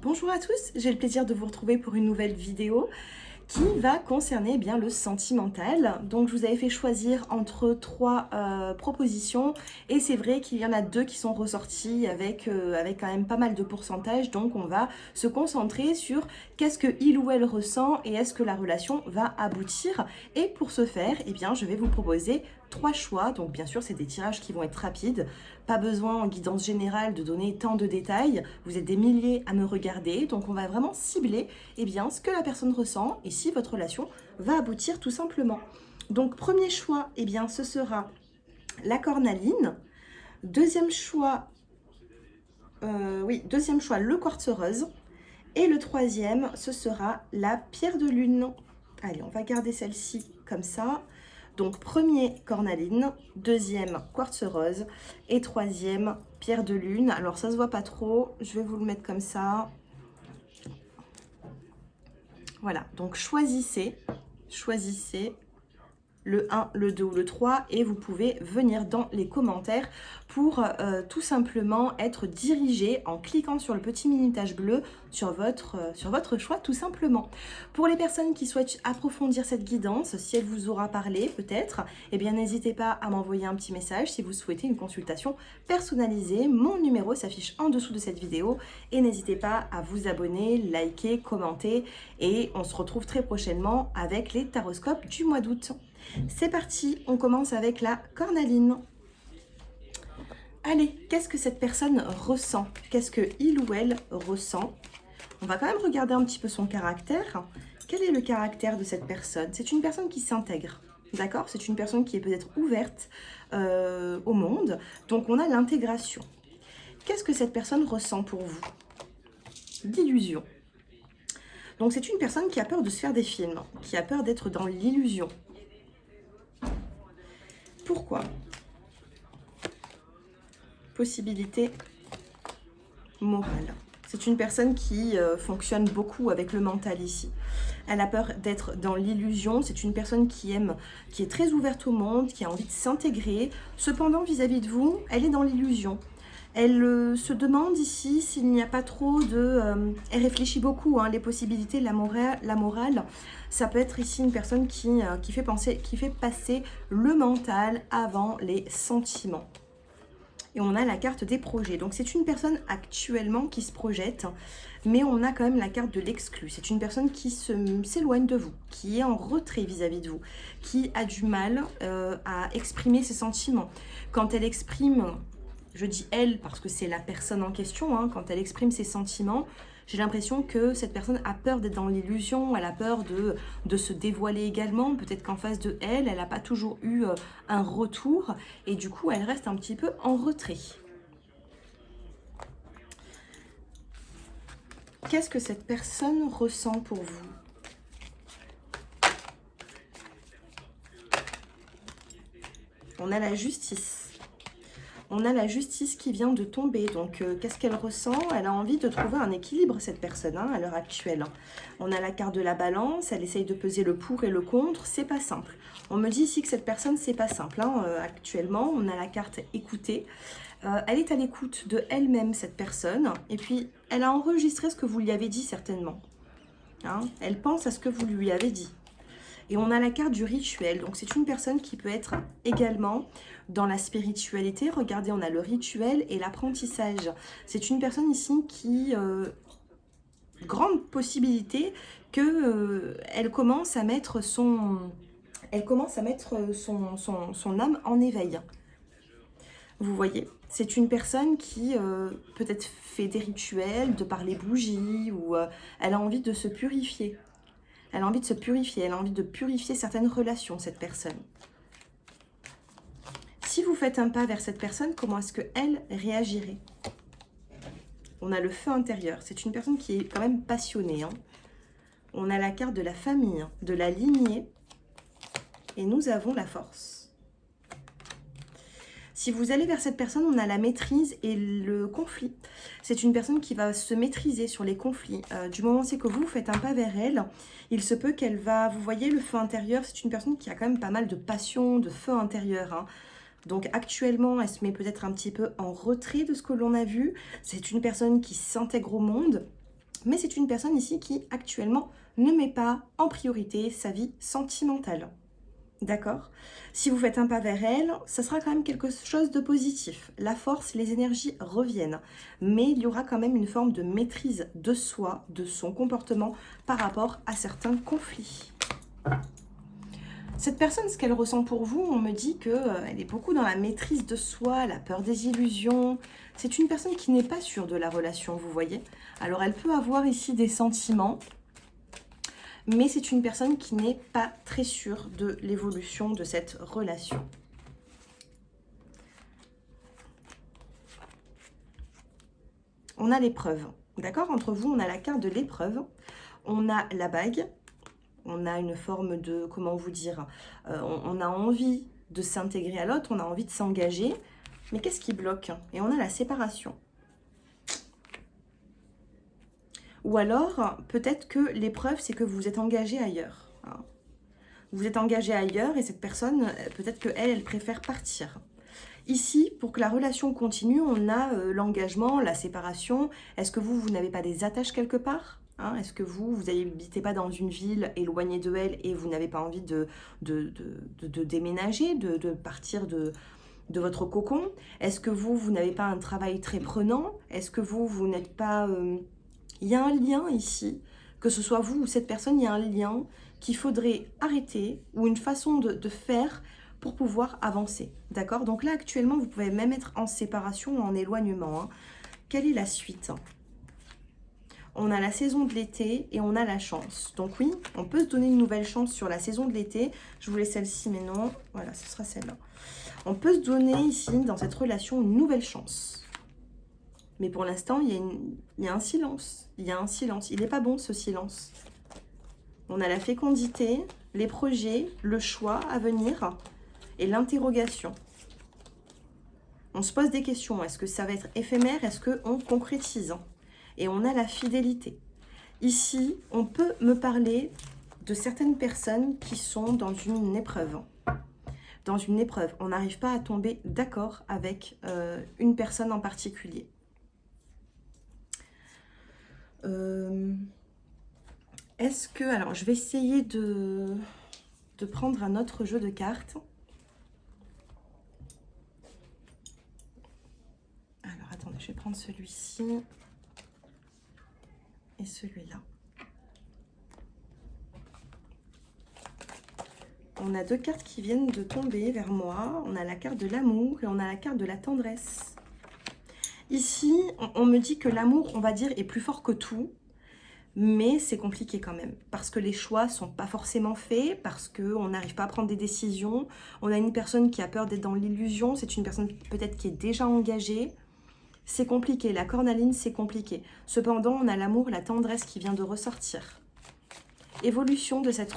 Bonjour à tous, j'ai le plaisir de vous retrouver pour une nouvelle vidéo qui va concerner bien le sentimental. Donc je vous avais fait choisir entre trois propositions et c'est vrai qu'il y en a deux qui sont ressorties avec quand même pas mal de pourcentage. Donc on va se concentrer sur qu'est-ce que il ou elle ressent et est-ce que la relation va aboutir. Et pour ce faire, eh bien, je vais vous proposer trois choix. Donc bien sûr c'est des tirages qui vont être rapides. Pas besoin en guidance générale de donner tant de détails. Vous êtes des milliers à me regarder. Donc on va vraiment cibler ce que la personne ressent et si votre relation va aboutir tout simplement. Donc premier choix, ce sera la cornaline. Deuxième choix, deuxième choix, le quartz rose. Et le troisième, ce sera la pierre de lune. Allez, on va garder celle-ci comme ça. Donc premier cornaline, deuxième quartz rose et troisième pierre de lune. Alors ça se voit pas trop, je vais vous le mettre comme ça. Voilà, donc choisissez le 1, le 2 ou le 3 et vous pouvez venir dans les commentaires pour tout simplement être dirigé en cliquant sur le petit minutage bleu sur votre choix tout simplement. Pour les personnes qui souhaitent approfondir cette guidance, si elle vous aura parlé peut-être, eh bien n'hésitez pas à m'envoyer un petit message si vous souhaitez une consultation personnalisée. Mon numéro s'affiche en dessous de cette vidéo et n'hésitez pas à vous abonner, liker, commenter et on se retrouve très prochainement avec les taroscopes du mois d'août. C'est parti, on commence avec la cornaline. Allez, qu'est-ce que cette personne ressent? Qu'est-ce que il ou elle ressent? On va quand même regarder un petit peu son caractère. Quel est le caractère de cette personne? C'est une personne qui s'intègre, d'accord? C'est une personne qui est peut-être ouverte au monde. Donc on a l'intégration. Qu'est-ce que cette personne ressent pour vous? L'illusion. Donc c'est une personne qui a peur de se faire des films, qui a peur d'être dans l'illusion. Pourquoi? Possibilité morale. C'est une personne qui fonctionne beaucoup avec le mental ici. Elle a peur d'être dans l'illusion. C'est une personne qui est très ouverte au monde, qui a envie de s'intégrer. Cependant, vis-à-vis de vous, elle est dans l'illusion. Elle se demande ici s'il n'y a pas trop de... elle réfléchit beaucoup, les possibilités, la morale. Ça peut être ici une personne qui fait passer le mental avant les sentiments. Et on a la carte des projets. Donc c'est une personne actuellement qui se projette, mais on a quand même la carte de l'exclu. C'est une personne qui s'éloigne de vous, qui est en retrait vis-à-vis de vous, qui a du mal à exprimer ses sentiments. Quand elle exprime, je dis elle parce que c'est la personne en question, quand elle exprime ses sentiments, j'ai l'impression que cette personne a peur d'être dans l'illusion, elle a peur de se dévoiler également. Peut-être qu'en face de elle, elle n'a pas toujours eu un retour et du coup, elle reste un petit peu en retrait. Qu'est-ce que cette personne ressent pour vous? On a la justice. On a la justice qui vient de tomber. Donc, qu'est-ce qu'elle ressent? Elle a envie de trouver un équilibre, cette personne, à l'heure actuelle. On a la carte de la balance. Elle essaye de peser le pour et le contre. C'est pas simple. On me dit ici que cette personne, c'est pas simple. Actuellement, on a la carte écouter. Elle est à l'écoute de elle-même, cette personne. Et puis, elle a enregistré ce que vous lui avez dit, certainement. Elle pense à ce que vous lui avez dit. Et on a la carte du rituel. Donc, c'est une personne qui peut être également dans la spiritualité. Regardez, on a le rituel et l'apprentissage. C'est une personne ici qui... grande possibilité que elle commence à mettre son âme en éveil. Vous voyez, c'est une personne qui peut-être fait des rituels, de par les bougies, ou elle a envie de se purifier. Elle a envie de se purifier, elle a envie de purifier certaines relations, cette personne. Si vous faites un pas vers cette personne, comment est-ce qu'elle réagirait? On a le feu intérieur. C'est une personne qui est quand même passionnée. On a la carte de la famille, de la lignée. Et nous avons la force. Si vous allez vers cette personne, on a la maîtrise et le conflit. C'est une personne qui va se maîtriser sur les conflits. Du moment c'est que vous faites un pas vers elle, il se peut qu'elle va... Vous voyez, le feu intérieur, c'est une personne qui a quand même pas mal de passion, de feu intérieur. Donc actuellement, elle se met peut-être un petit peu en retrait de ce que l'on a vu. C'est une personne qui s'intègre au monde. Mais c'est une personne ici qui, actuellement, ne met pas en priorité sa vie sentimentale. D'accord? Si vous faites un pas vers elle, ça sera quand même quelque chose de positif. La force, les énergies reviennent. Mais il y aura quand même une forme de maîtrise de soi, de son comportement par rapport à certains conflits. Cette personne, ce qu'elle ressent pour vous, on me dit qu'elle est beaucoup dans la maîtrise de soi, la peur des illusions. C'est une personne qui n'est pas sûre de la relation, vous voyez. Alors elle peut avoir ici des sentiments, mais c'est une personne qui n'est pas très sûre de l'évolution de cette relation. On a l'épreuve, d'accord? Entre vous, on a la carte de l'épreuve, on a la bague, on a une forme de, comment vous dire, on a envie de s'intégrer à l'autre, on a envie de s'engager, mais qu'est-ce qui bloque? Et on a la séparation. Ou alors, peut-être que l'épreuve, c'est que vous vous êtes engagé ailleurs. Hein. Vous êtes engagé ailleurs et cette personne, peut-être qu'elle, elle préfère partir. Ici, pour que la relation continue, on a l'engagement, la séparation. Est-ce que vous n'avez pas des attaches quelque part? Hein? Est-ce que vous n'habitez pas dans une ville éloignée de elle et vous n'avez pas envie de déménager, de partir de votre cocon? Est-ce que vous n'avez pas un travail très prenant? Est-ce que vous n'êtes pas... Il y a un lien ici, que ce soit vous ou cette personne, il y a un lien qu'il faudrait arrêter ou une façon de faire pour pouvoir avancer. D'accord? Donc là, actuellement, vous pouvez même être en séparation ou en éloignement. Hein. Quelle est la suite? On a la saison de l'été et on a la chance. Donc oui, on peut se donner une nouvelle chance sur la saison de l'été. Je voulais celle-ci, mais non. Voilà, ce sera celle-là. On peut se donner ici, dans cette relation, une nouvelle chance. Mais pour l'instant, il y a un silence. Il y a un silence. Il n'est pas bon, ce silence. On a la fécondité, les projets, le choix à venir et l'interrogation. On se pose des questions. Est-ce que ça va être éphémère? Est-ce qu'on concrétise? Et on a la fidélité. Ici, on peut me parler de certaines personnes qui sont dans une épreuve. Dans une épreuve. On n'arrive pas à tomber d'accord avec une personne en particulier. Est-ce que... Alors, je vais essayer de prendre un autre jeu de cartes. Alors, attendez, je vais prendre celui-ci et celui-là. On a deux cartes qui viennent de tomber vers moi. On a la carte de l'amour et on a la carte de la tendresse. Ici, on me dit que l'amour, on va dire, est plus fort que tout. Mais c'est compliqué quand même, parce que les choix ne sont pas forcément faits, parce qu'on n'arrive pas à prendre des décisions. On a une personne qui a peur d'être dans l'illusion, c'est une personne peut-être qui est déjà engagée. C'est compliqué, la cornaline, c'est compliqué. Cependant, on a l'amour, la tendresse qui vient de ressortir. Évolution de cette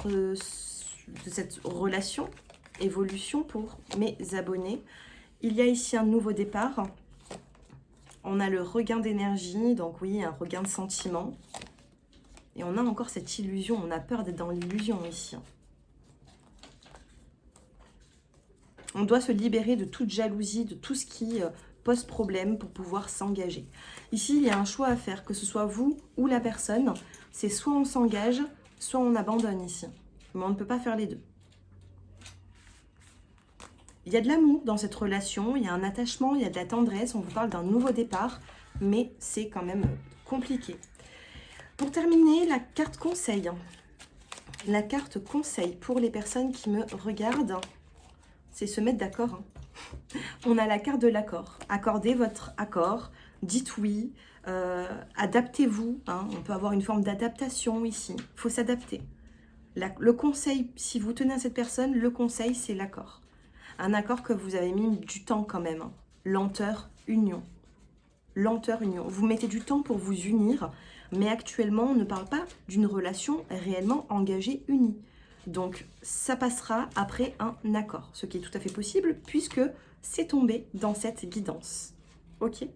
relation, évolution pour mes abonnés. Il y a ici un nouveau départ. On a le regain d'énergie, donc oui, un regain de sentiment. Et on a encore cette illusion, on a peur d'être dans l'illusion ici. On doit se libérer de toute jalousie, de tout ce qui pose problème pour pouvoir s'engager. Ici, il y a un choix à faire, que ce soit vous ou la personne. C'est soit on s'engage, soit on abandonne ici. Mais on ne peut pas faire les deux. Il y a de l'amour dans cette relation, il y a un attachement, il y a de la tendresse. On vous parle d'un nouveau départ, mais c'est quand même compliqué. Pour terminer, la carte conseil. La carte conseil pour les personnes qui me regardent, c'est se mettre d'accord. Hein. On a la carte de l'accord. Accordez votre accord, dites oui, adaptez-vous. Hein. On peut avoir une forme d'adaptation ici. Il faut s'adapter. Le conseil, si vous tenez à cette personne, le conseil, c'est l'accord. Un accord que vous avez mis du temps quand même. Hein. Lenteur, union. Lenteur, union. Vous mettez du temps pour vous unir. Mais actuellement, on ne parle pas d'une relation réellement engagée, unie. Donc, ça passera après un accord, ce qui est tout à fait possible puisque c'est tombé dans cette guidance. Ok?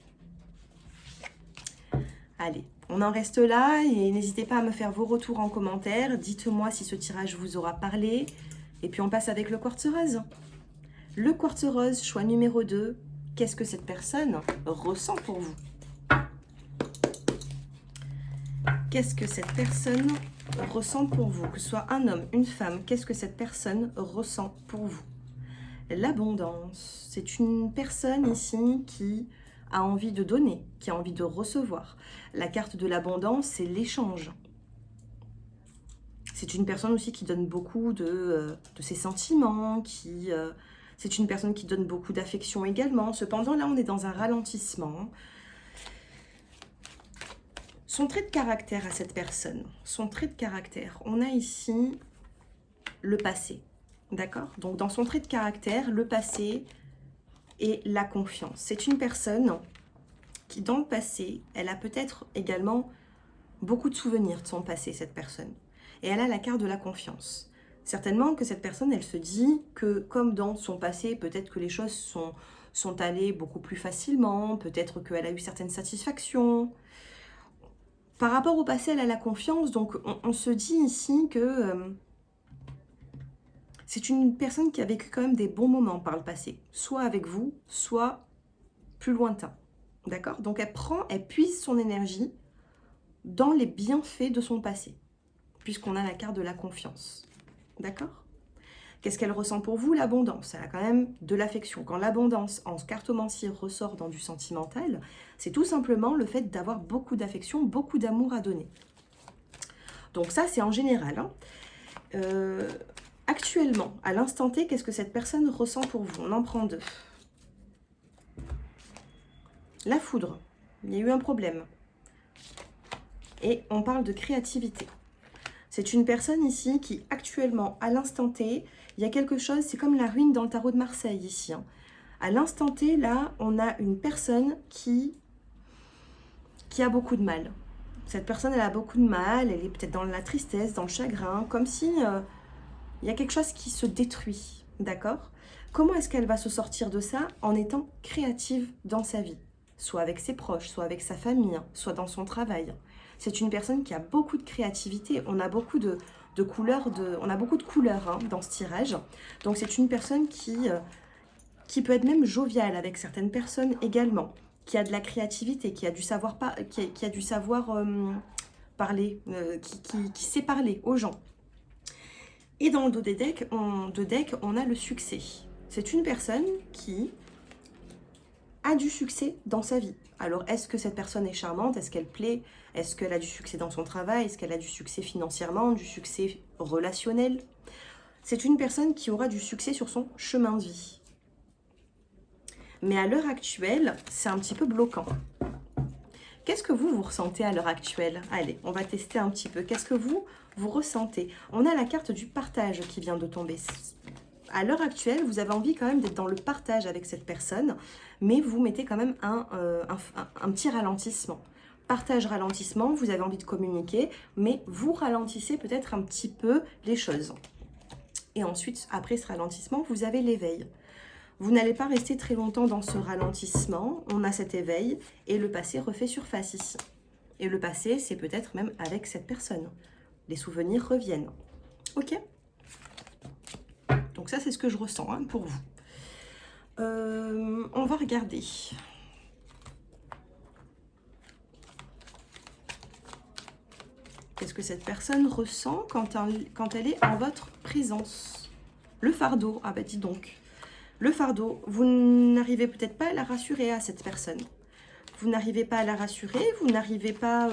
Allez, on en reste là et n'hésitez pas à me faire vos retours en commentaire. Dites-moi si ce tirage vous aura parlé. Et puis, on passe avec le quartz rose. Le quartz rose, choix numéro 2. Qu'est-ce que cette personne ressent pour vous? Qu'est-ce que cette personne ressent pour vous? Que ce soit un homme, une femme, qu'est-ce que cette personne ressent pour vous? L'abondance, c'est une personne ici qui a envie de donner, qui a envie de recevoir. La carte de l'abondance, c'est l'échange. C'est une personne aussi qui donne beaucoup de ses sentiments, c'est une personne qui donne beaucoup d'affection également. Cependant, là, on est dans un ralentissement. Son trait de caractère à cette personne, son trait de caractère, on a ici le passé, d'accord? Donc, dans son trait de caractère, le passé et la confiance. C'est une personne qui, dans le passé, elle a peut-être également beaucoup de souvenirs de son passé, cette personne. Et elle a la carte de la confiance. Certainement que cette personne, elle se dit que comme dans son passé, peut-être que les choses sont allées beaucoup plus facilement, peut-être qu'elle a eu certaines satisfactions. Par rapport au passé, elle a la confiance, donc on se dit ici que c'est une personne qui a vécu quand même des bons moments par le passé, soit avec vous, soit plus lointain. D'accord? Donc elle puise son énergie dans les bienfaits de son passé, puisqu'on a la carte de la confiance. D'accord? Qu'est-ce qu'elle ressent pour vous? L'abondance. Elle a quand même de l'affection. Quand l'abondance en cartomancie ressort dans du sentimental, c'est tout simplement le fait d'avoir beaucoup d'affection, beaucoup d'amour à donner. Donc ça, c'est en général. Hein. Actuellement, à l'instant T, qu'est-ce que cette personne ressent pour vous? On en prend deux. La foudre. Il y a eu un problème. Et on parle de créativité. C'est une personne ici qui, actuellement, à l'instant T, il y a quelque chose, c'est comme la ruine dans le tarot de Marseille ici. Hein. À l'instant T, là, on a une personne qui a beaucoup de mal. Cette personne, elle a beaucoup de mal, elle est peut-être dans la tristesse, dans le chagrin, comme si il y a quelque chose qui se détruit, d'accord? Comment est-ce qu'elle va se sortir de ça? En étant créative dans sa vie, soit avec ses proches, soit avec sa famille, soit dans son travail. C'est une personne qui a beaucoup de créativité. On a beaucoup de couleurs, on a beaucoup de couleurs hein, dans ce tirage. Donc c'est une personne qui peut être même joviale avec certaines personnes également, qui a de la créativité, qui a du savoir, qui a du savoir parler, qui sait parler aux gens. Et dans le dos des decks, on a le succès. C'est une personne qui a du succès dans sa vie. Alors, est-ce que cette personne est charmante? Est-ce qu'elle plaît? Est-ce qu'elle a du succès dans son travail? Est-ce qu'elle a du succès financièrement? Du succès relationnel? C'est une personne qui aura du succès sur son chemin de vie. Mais à l'heure actuelle, c'est un petit peu bloquant. Qu'est-ce que vous ressentez à l'heure actuelle? Allez, on va tester un petit peu. Qu'est-ce que vous ressentez? On a la carte du partage qui vient de tomber. À l'heure actuelle, vous avez envie quand même d'être dans le partage avec cette personne, mais vous mettez quand même un petit ralentissement. Partage, ralentissement, vous avez envie de communiquer, mais vous ralentissez peut-être un petit peu les choses. Et ensuite, après ce ralentissement, vous avez l'éveil. Vous n'allez pas rester très longtemps dans ce ralentissement, on a cet éveil, et le passé refait surface ici. Et le passé, c'est peut-être même avec cette personne. Les souvenirs reviennent. Ok ? Donc ça, c'est ce que je ressens hein, pour vous. On va regarder. Qu'est-ce que cette personne ressent quand elle est en votre présence? Le fardeau. Ah bah dis donc. Le fardeau, vous n'arrivez peut-être pas à la rassurer à cette personne. Vous n'arrivez pas à la rassurer, vous n'arrivez pas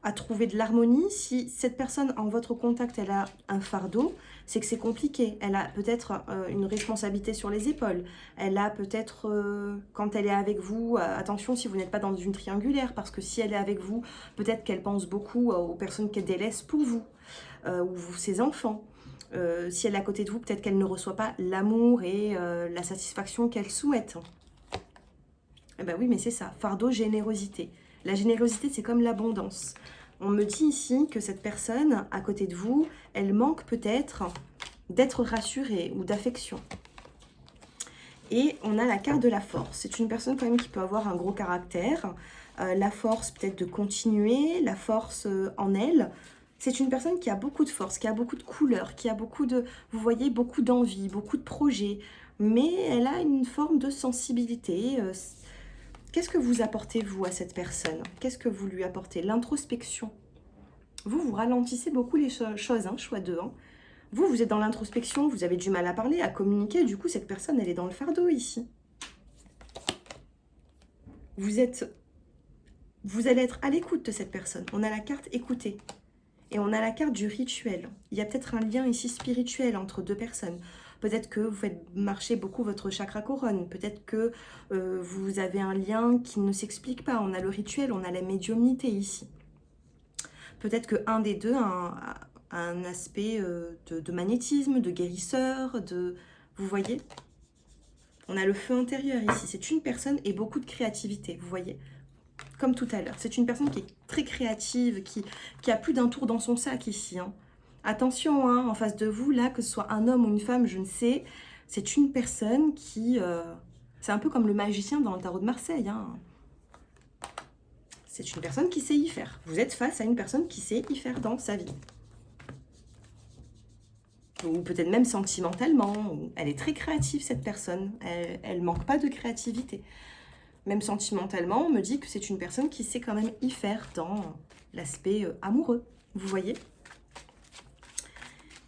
à trouver de l'harmonie. Si cette personne en votre contact, elle a un fardeau, c'est que c'est compliqué. Elle a peut-être une responsabilité sur les épaules. Elle a peut-être, quand elle est avec vous, attention si vous n'êtes pas dans une triangulaire, parce que si elle est avec vous, peut-être qu'elle pense beaucoup aux personnes qu'elle délaisse pour vous, ou ses enfants. Si elle est à côté de vous, peut-être qu'elle ne reçoit pas l'amour et la satisfaction qu'elle souhaite. Eh ben oui, mais c'est ça, fardeau, générosité. La générosité, c'est comme l'abondance. On me dit ici que cette personne, à côté de vous, elle manque peut-être d'être rassurée ou d'affection. Et on a la carte de la force. C'est une personne quand même qui peut avoir un gros caractère. La force peut-être de continuer, la force en elle. C'est une personne qui a beaucoup de force, qui a beaucoup de couleurs, qui a beaucoup de, vous voyez, beaucoup d'envie, beaucoup de projets. Mais elle a une forme de sensibilité. Qu'est-ce que vous apportez, vous, à cette personne? Qu'est-ce que vous lui apportez? L'introspection. Vous ralentissez beaucoup les choses, hein, choix 2. Hein. Vous êtes dans l'introspection, vous avez du mal à parler, à communiquer. Du coup, cette personne, elle est dans le fardeau ici. Vous allez être à l'écoute de cette personne. On a la carte écouter. Et on a la carte du rituel. Il y a peut-être un lien ici spirituel entre deux personnes. Peut-être que vous faites marcher beaucoup votre chakra couronne. Peut-être que vous avez un lien qui ne s'explique pas. On a le rituel, on a la médiumnité ici. Peut-être qu'un des deux a un aspect de magnétisme, de guérisseur, vous voyez? On a le feu intérieur ici. C'est une personne et beaucoup de créativité, vous voyez? Comme tout à l'heure. C'est une personne qui est très créative, qui a plus d'un tour dans son sac ici. Hein. Attention, hein, en face de vous, là, que ce soit un homme ou une femme, je ne sais, c'est une personne qui... c'est un peu comme le magicien dans le tarot de Marseille. Hein. C'est une personne qui sait y faire. Vous êtes face à une personne qui sait y faire dans sa vie. Ou peut-être même sentimentalement. Elle est très créative, cette personne. Elle manque pas de créativité. Même sentimentalement, on me dit que c'est une personne qui sait quand même y faire dans l'aspect amoureux. Vous voyez?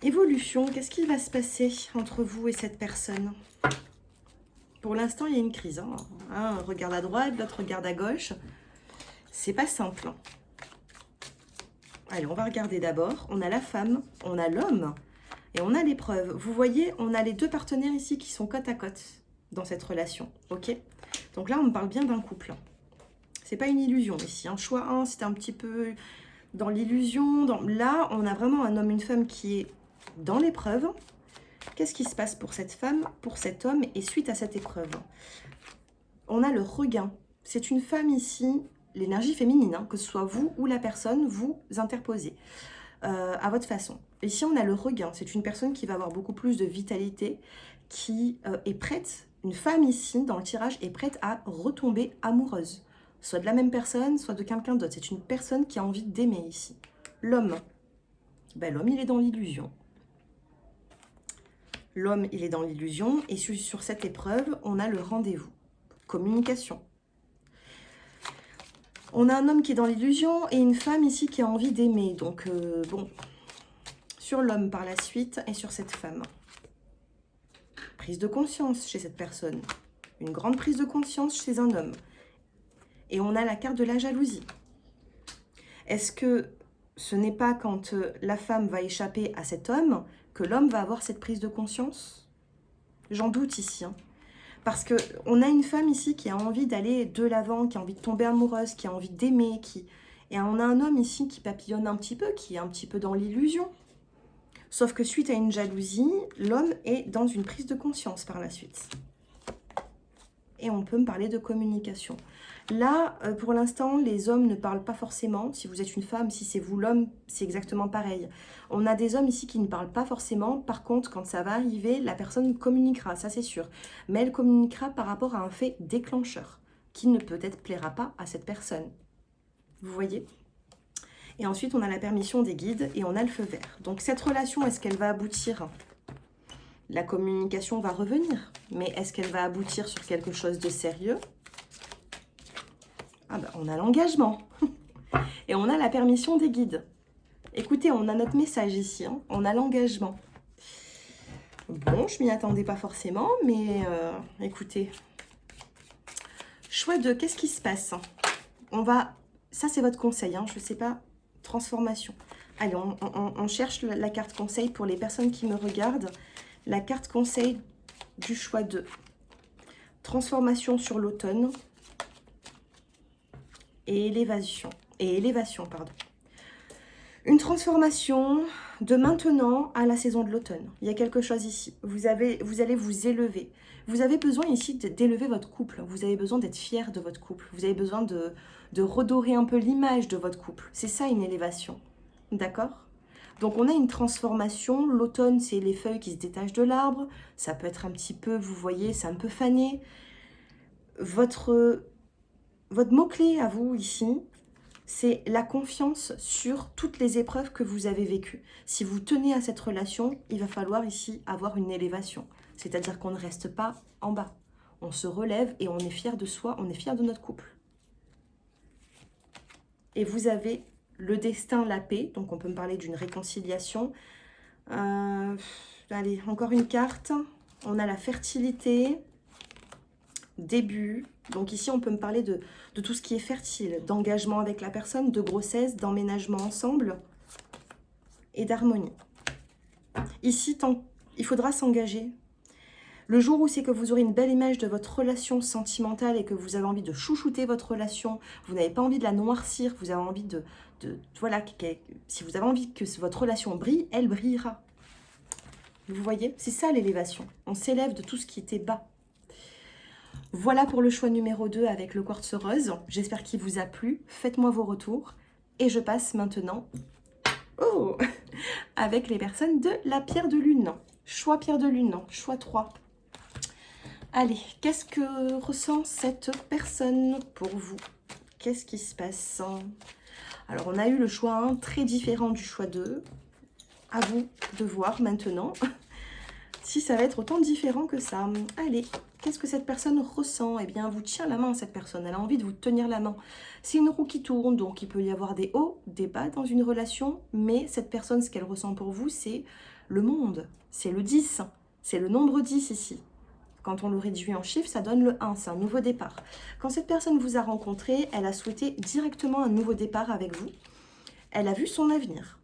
Évolution, qu'est-ce qui va se passer entre vous et cette personne? Pour l'instant, il y a une crise. Hein. Un regarde à droite, l'autre regarde à gauche. C'est pas simple. Allez, on va regarder d'abord. On a la femme, on a l'homme et on a l'épreuve. Vous voyez, on a les deux partenaires ici qui sont côte à côte dans cette relation. Ok? Donc là, on me parle bien d'un couple. C'est pas une illusion ici. Hein. Choix 1, c'était un petit peu dans l'illusion. Là, on a vraiment un homme, une femme qui est dans l'épreuve. Qu'est-ce qui se passe pour cette femme, pour cet homme et suite à cette épreuve? On a le regain. C'est une femme ici, l'énergie féminine, hein, que ce soit vous ou la personne, vous interposez à votre façon. Ici, on a le regain. C'est une personne qui va avoir beaucoup plus de vitalité, qui est prête, une femme ici, dans le tirage, est prête à retomber amoureuse. Soit de la même personne, soit de quelqu'un d'autre. C'est une personne qui a envie d'aimer ici. L'homme, ben, l'homme, il est dans l'illusion. L'homme, il est dans l'illusion. Et sur cette épreuve, on a le rendez-vous. Communication. On a un homme qui est dans l'illusion et une femme ici qui a envie d'aimer. Donc, bon, sur l'homme par la suite et sur cette femme. Prise de conscience chez cette personne. Une grande prise de conscience chez un homme. Et on a la carte de la jalousie. Est-ce que ce n'est pas quand la femme va échapper à cet homme que l'homme va avoir cette prise de conscience? J'en doute ici. Hein. Parce qu'on a une femme ici qui a envie d'aller de l'avant, qui a envie de tomber amoureuse, qui a envie d'aimer. Et on a un homme ici qui papillonne un petit peu, qui est un petit peu dans l'illusion. Sauf que suite à une jalousie, l'homme est dans une prise de conscience par la suite. Et on peut me parler de communication. Là, pour l'instant, les hommes ne parlent pas forcément. Si vous êtes une femme, si c'est vous l'homme, c'est exactement pareil. On a des hommes ici qui ne parlent pas forcément. Par contre, quand ça va arriver, la personne communiquera, ça c'est sûr. Mais elle communiquera par rapport à un fait déclencheur qui ne peut-être plaira pas à cette personne. Vous voyez ? Et ensuite, on a la permission des guides et on a le feu vert. Donc cette relation, est-ce qu'elle va aboutir ? La communication va revenir. Mais est-ce qu'elle va aboutir sur quelque chose de sérieux ? Ah ben, on a l'engagement. Et on a la permission des guides. Écoutez, on a notre message ici. Hein. On a l'engagement. Bon, je m'y attendais pas forcément, mais écoutez. Choix 2, qu'est-ce qui se passe ? On va... Ça, c'est votre conseil, hein, je ne sais pas. Transformation. Allez, on cherche la carte conseil pour les personnes qui me regardent. La carte conseil du choix 2. Transformation sur l'automne. Et élévation, pardon. Une transformation de maintenant à la saison de l'automne. Il y a quelque chose ici. Vous allez vous élever. Vous avez besoin ici d'élever votre couple. Vous avez besoin d'être fier de votre couple. Vous avez besoin de redorer un peu l'image de votre couple. C'est ça une élévation. D'accord ? Donc on a une transformation. L'automne, c'est les feuilles qui se détachent de l'arbre. Ça peut être un petit peu, vous voyez, c'est un peu fané. Votre mot-clé à vous ici, c'est la confiance sur toutes les épreuves que vous avez vécues. Si vous tenez à cette relation, il va falloir ici avoir une élévation. C'est-à-dire qu'on ne reste pas en bas. On se relève et on est fier de soi, on est fier de notre couple. Et vous avez le destin, la paix. Donc, on peut me parler d'une réconciliation. Allez, encore une carte. On a la fertilité, début. Donc ici, on peut me parler de tout ce qui est fertile, d'engagement avec la personne, de grossesse, d'emménagement ensemble et d'harmonie. Ici, il faudra s'engager. Le jour où c'est que vous aurez une belle image de votre relation sentimentale et que vous avez envie de chouchouter votre relation, vous n'avez pas envie de la noircir, vous avez envie voilà, si vous avez envie que votre relation brille, elle brillera. Vous voyez, c'est ça l'élévation. On s'élève de tout ce qui était bas. Voilà pour le choix numéro 2 avec le quartz rose. J'espère qu'il vous a plu. Faites-moi vos retours. Et je passe maintenant avec les personnes de la pierre de lune. Choix pierre de lune, choix 3. Allez, qu'est-ce que ressent cette personne pour vous? Qu'est-ce qui se passe? Alors, on a eu le choix 1 très différent du choix 2. À vous de voir maintenant si ça va être autant différent que ça. Allez, qu'est-ce que cette personne ressent? Eh bien, elle vous tient la main, cette personne. Elle a envie de vous tenir la main. C'est une roue qui tourne, donc il peut y avoir des hauts, des bas dans une relation. Mais cette personne, ce qu'elle ressent pour vous, c'est le monde. C'est le 10. C'est le nombre 10 ici. Quand on le réduit en chiffres, ça donne le 1. C'est un nouveau départ. Quand cette personne vous a rencontré, elle a souhaité directement un nouveau départ avec vous. Elle a vu son avenir.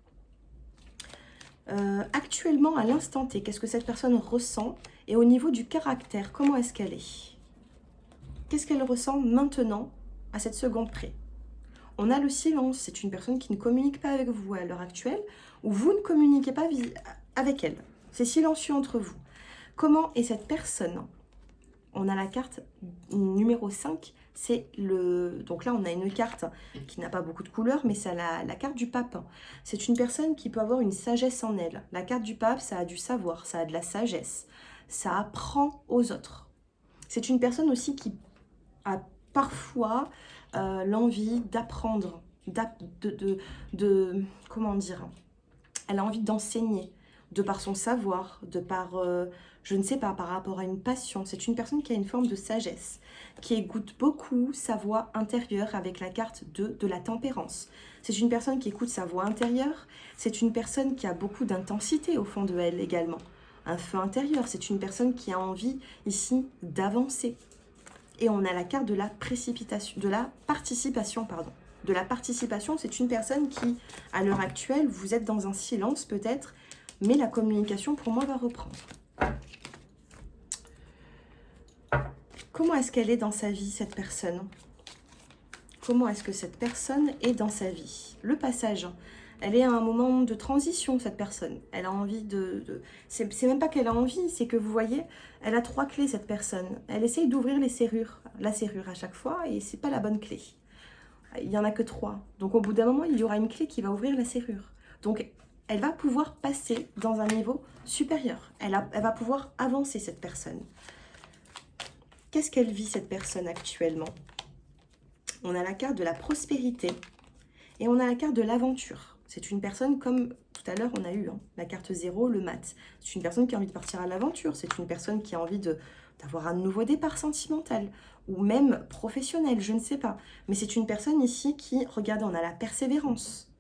Actuellement, à l'instant T, qu'est-ce que cette personne ressent? Et au niveau du caractère, comment est-ce qu'elle est? Qu'est-ce qu'elle ressent maintenant, à cette seconde près? On a le silence. C'est une personne qui ne communique pas avec vous à l'heure actuelle, ou vous ne communiquez pas avec elle. C'est silencieux entre vous. Comment est cette personne? On a la carte numéro 5. C'est le... Donc là, on a une carte qui n'a pas beaucoup de couleurs, mais c'est la carte du pape. C'est une personne qui peut avoir une sagesse en elle. La carte du pape, ça a du savoir, ça a de la sagesse. Ça apprend aux autres. C'est une personne aussi qui a parfois l'envie d'apprendre, comment dire? Elle a envie d'enseigner, de par son savoir, de par... je ne sais pas, par rapport à une passion. C'est une personne qui a une forme de sagesse, qui écoute beaucoup sa voix intérieure avec la carte de la tempérance. C'est une personne qui écoute sa voix intérieure. C'est une personne qui a beaucoup d'intensité au fond de elle également. Un feu intérieur. C'est une personne qui a envie ici d'avancer. Et on a la carte de la précipitation, de la participation, pardon. De la participation, c'est une personne qui, à l'heure actuelle, vous êtes dans un silence peut-être, mais la communication pour moi va reprendre. Comment est-ce qu'elle est dans sa vie, cette personne? Comment est-ce que cette personne est dans sa vie? Le passage, elle est à un moment de transition, cette personne. Elle a envie c'est même pas qu'elle a envie, c'est que vous voyez, elle a 3 clés, cette personne. Elle essaye d'ouvrir les serrures, la serrure à chaque fois, et c'est pas la bonne clé. Il n'y en a que 3. Donc au bout d'un moment, il y aura une clé qui va ouvrir la serrure. Donc elle va pouvoir passer dans un niveau supérieur. Elle va pouvoir avancer, cette personne. Qu'est-ce qu'elle vit, cette personne, actuellement? On a la carte de la prospérité et on a la carte de l'aventure. C'est une personne comme tout à l'heure, on a eu la carte 0, le mat. C'est une personne qui a envie de partir à l'aventure. C'est une personne qui a envie d'avoir un nouveau départ sentimental ou même professionnel, je ne sais pas. Mais c'est une personne ici qui, regardez, on a la persévérance.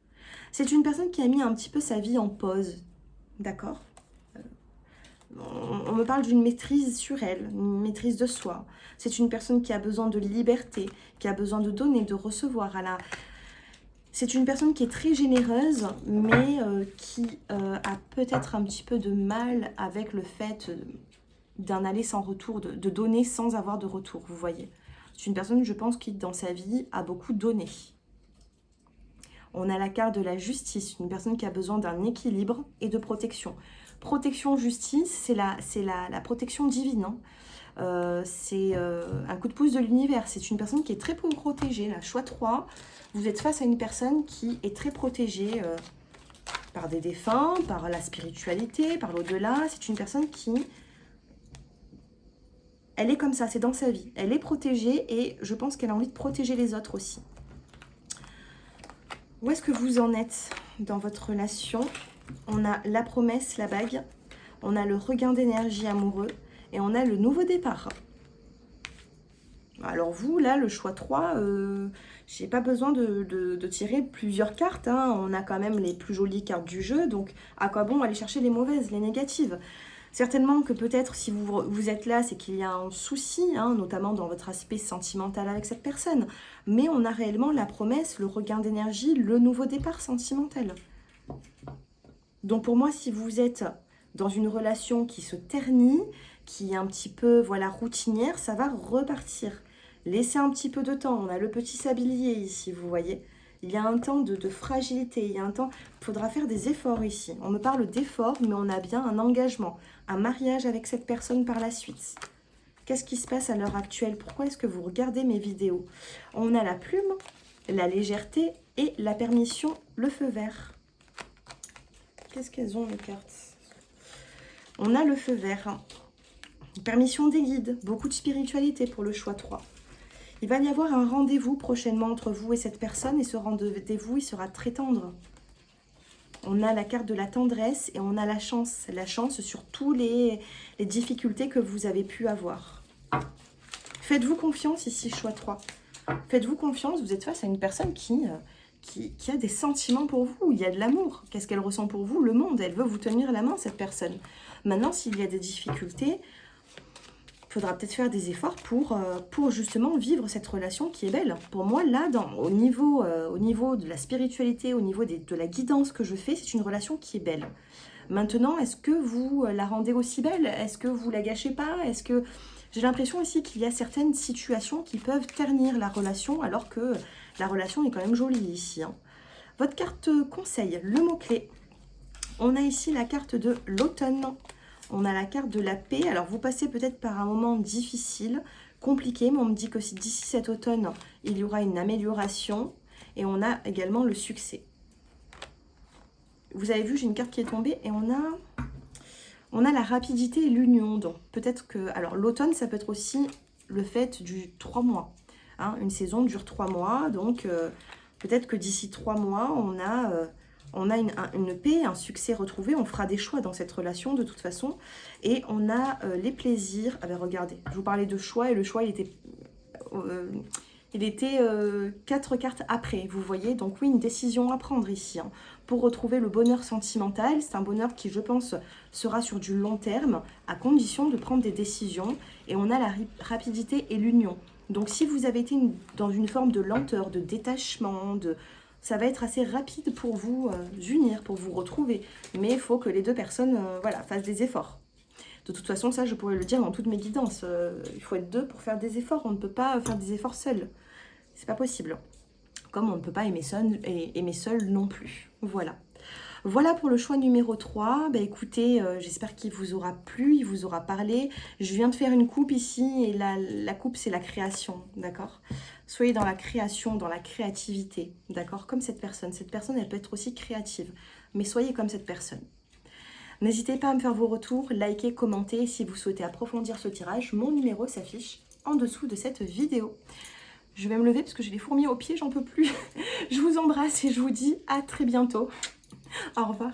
C'est une personne qui a mis un petit peu sa vie en pause, d'accord? On me parle d'une maîtrise sur elle, une maîtrise de soi. C'est une personne qui a besoin de liberté, qui a besoin de donner, de recevoir. C'est une personne qui est très généreuse, mais qui a peut-être un petit peu de mal avec le fait d'un aller sans retour, de donner sans avoir de retour, vous voyez. C'est une personne, je pense, qui, dans sa vie, a beaucoup donné. On a la carte de la justice, une personne qui a besoin d'un équilibre et de protection. Protection, justice, c'est la protection divine. C'est un coup de pouce de l'univers. C'est une personne qui est très protégée. Là, choix 3, vous êtes face à une personne qui est très protégée par des défunts, par la spiritualité, par l'au-delà. C'est une personne qui... Elle est comme ça, c'est dans sa vie. Elle est protégée et je pense qu'elle a envie de protéger les autres aussi. Où est-ce que vous en êtes dans votre relation? On a la promesse, la bague. On a le regain d'énergie amoureux. Et on a le nouveau départ. Alors vous, là, le choix 3, j'ai pas besoin de tirer plusieurs cartes, hein. On a quand même les plus jolies cartes du jeu, donc à quoi bon aller chercher les mauvaises, les négatives? Certainement que peut-être si vous êtes là, c'est qu'il y a un souci, hein, notamment dans votre aspect sentimental avec cette personne. Mais on a réellement la promesse, le regain d'énergie, le nouveau départ sentimental. Donc pour moi, si vous êtes dans une relation qui se ternit, qui est un petit peu voilà, routinière, ça va repartir. Laissez un petit peu de temps. On a le petit sablier ici, vous voyez. Il y a un temps de fragilité, il y a un temps... Il faudra faire des efforts ici. On me parle d'efforts, mais on a bien un engagement, un mariage avec cette personne par la suite. Qu'est-ce qui se passe à l'heure actuelle? Pourquoi est-ce que vous regardez mes vidéos? On a la plume, la légèreté et la permission, le feu vert. Qu'est-ce qu'elles ont, les cartes? On a le feu vert. Permission des guides, beaucoup de spiritualité pour le choix 3. Il va y avoir un rendez-vous prochainement entre vous et cette personne et ce rendez-vous, il sera très tendre. On a la carte de la tendresse et on a la chance sur toutes les difficultés que vous avez pu avoir. Faites-vous confiance ici, choix 3. Faites-vous confiance, vous êtes face à une personne qui a des sentiments pour vous, il y a de l'amour. Qu'est-ce qu'elle ressent pour vous? Le monde, elle veut vous tenir la main, cette personne. Maintenant, s'il y a des difficultés, il faudra peut-être faire des efforts pour justement vivre cette relation qui est belle. Pour moi, là, au niveau de la spiritualité, au niveau de la guidance que je fais, c'est une relation qui est belle. Maintenant, est-ce que vous la rendez aussi belle? Est-ce que vous la gâchez pas? Est-ce que... J'ai l'impression aussi qu'il y a certaines situations qui peuvent ternir la relation, alors que la relation est quand même jolie ici, hein. Votre carte conseil, le mot-clé. On a ici la carte de l'automne. On a la carte de la paix. Alors, vous passez peut-être par un moment difficile, compliqué, mais on me dit que d'ici cet automne, il y aura une amélioration. Et on a également le succès. Vous avez vu, j'ai une carte qui est tombée et on a la rapidité et l'union. Donc, peut-être que... Alors, l'automne, ça peut être aussi le fait du 3 mois. Hein, une saison dure 3 mois. Donc, peut-être que d'ici 3 mois, on a une paix, un succès retrouvé. On fera des choix dans cette relation de toute façon. Et on a les plaisirs. Ah ben regardez, je vous parlais de choix et le choix, il était 4 cartes après, vous voyez. Donc oui, une décision à prendre ici, hein, pour retrouver le bonheur sentimental. C'est un bonheur qui, je pense, sera sur du long terme, à condition de prendre des décisions. Et on a la rapidité et l'union. Donc si vous avez été dans une forme de lenteur, de détachement, ça va être assez rapide pour vous unir, pour vous retrouver. Mais il faut que les deux personnes voilà, fassent des efforts. De toute façon, ça, je pourrais le dire dans toutes mes guidances. Il faut être deux pour faire des efforts. On ne peut pas faire des efforts seul. C'est pas possible. Comme on ne peut pas aimer seul non plus. Voilà. Voilà pour le choix numéro 3. Bah, écoutez, j'espère qu'il vous aura plu, il vous aura parlé. Je viens de faire une coupe ici et la coupe, c'est la création, d'accord? Soyez dans la création, dans la créativité, d'accord? Comme cette personne. Cette personne, elle peut être aussi créative, mais soyez comme cette personne. N'hésitez pas à me faire vos retours, liker, commenter. Si vous souhaitez approfondir ce tirage, mon numéro s'affiche en dessous de cette vidéo. Je vais me lever parce que j'ai les fourmis aux pieds, j'en peux plus. Je vous embrasse et je vous dis à très bientôt. Au revoir.